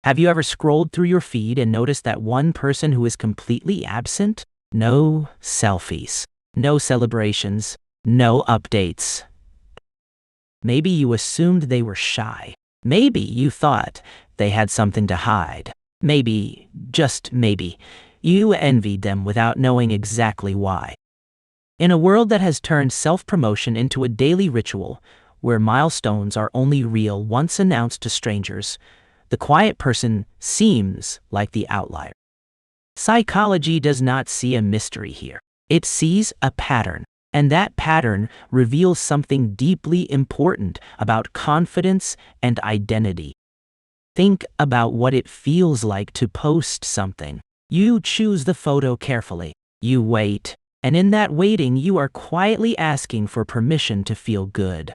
Have you ever scrolled through your feed and noticed that one person who is completely absent? No selfies, no celebrations, no updates. Maybe you assumed they were shy. Maybe you thought they had something to hide. Maybe, just maybe, you envied them without knowing exactly why. In a world that has turned self-promotion into a daily ritual, where milestones are only real once announced to strangers, the quiet person seems like the outlier. Psychology does not see a mystery here. It sees a pattern, and that pattern reveals something deeply important about confidence and identity. Think about what it feels like to post something. You choose the photo carefully. You wait, and in that waiting, you are quietly asking for permission to feel good.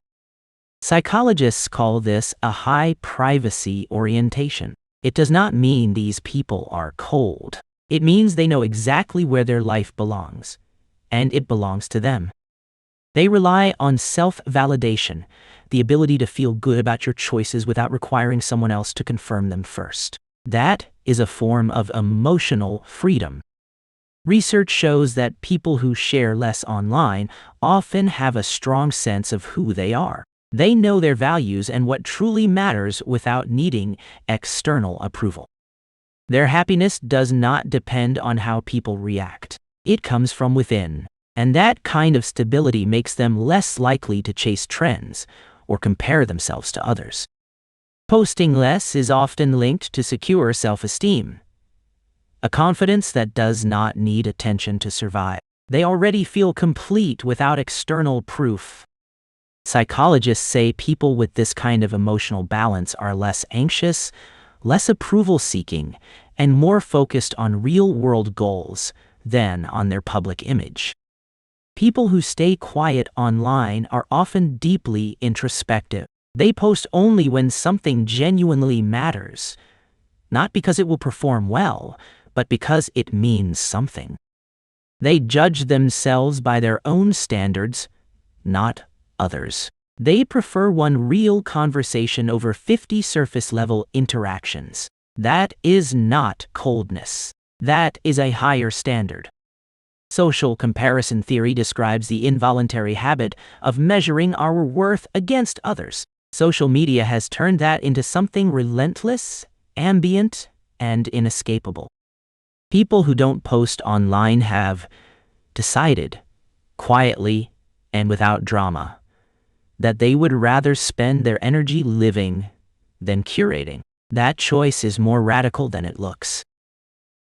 Psychologists call this a high privacy orientation. It does not mean these people are cold. It means they know exactly where their life belongs, and it belongs to them. They rely on self-validation, the ability to feel good about your choices without requiring someone else to confirm them first. That is a form of emotional freedom. Research shows that people who share less online often have a strong sense of who they are. They know their values and what truly matters without needing external approval. Their happiness does not depend on how people react. It comes from within. And that kind of stability makes them less likely to chase trends or compare themselves to others. Posting less is often linked to secure self-esteem, a confidence that does not need attention to survive. They already feel complete without external proof. Psychologists say people with this kind of emotional balance are less anxious, less approval-seeking, and more focused on real-world goals than on their public image. People who stay quiet online are often deeply introspective. They post only when something genuinely matters, not because it will perform well, but because it means something. They judge themselves by their own standards, not others. They prefer one real conversation over 50 surface-level interactions. That is not coldness. That is a higher standard. Social comparison theory describes the involuntary habit of measuring our worth against others. Social media has turned that into something relentless, ambient, and inescapable. People who don't post online have decided, quietly and without drama, that they would rather spend their energy living than curating. That choice is more radical than it looks.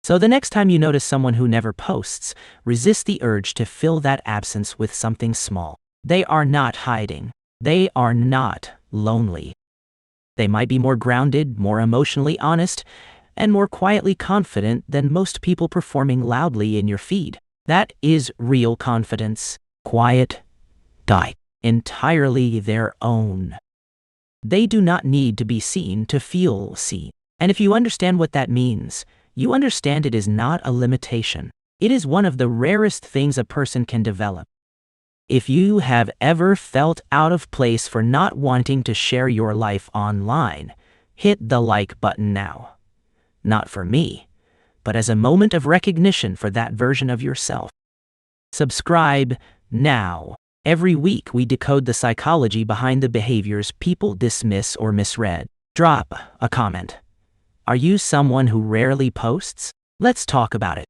So the next time you notice someone who never posts, resist the urge to fill that absence with something small. They are not hiding. They are not lonely. They might be more grounded, more emotionally honest, and more quietly confident than most people performing loudly in your feed. That is real confidence. Quiet, entirely their own. They do not need to be seen to feel seen. And if you understand what that means, you understand it is not a limitation. It is one of the rarest things a person can develop. If you have ever felt out of place for not wanting to share your life online, hit the like button now. Not for me, but as a moment of recognition for that version of yourself. Subscribe now. Every week we decode the psychology behind the behaviors people dismiss or misread. Drop a comment. Are you someone who rarely posts? Let's talk about it.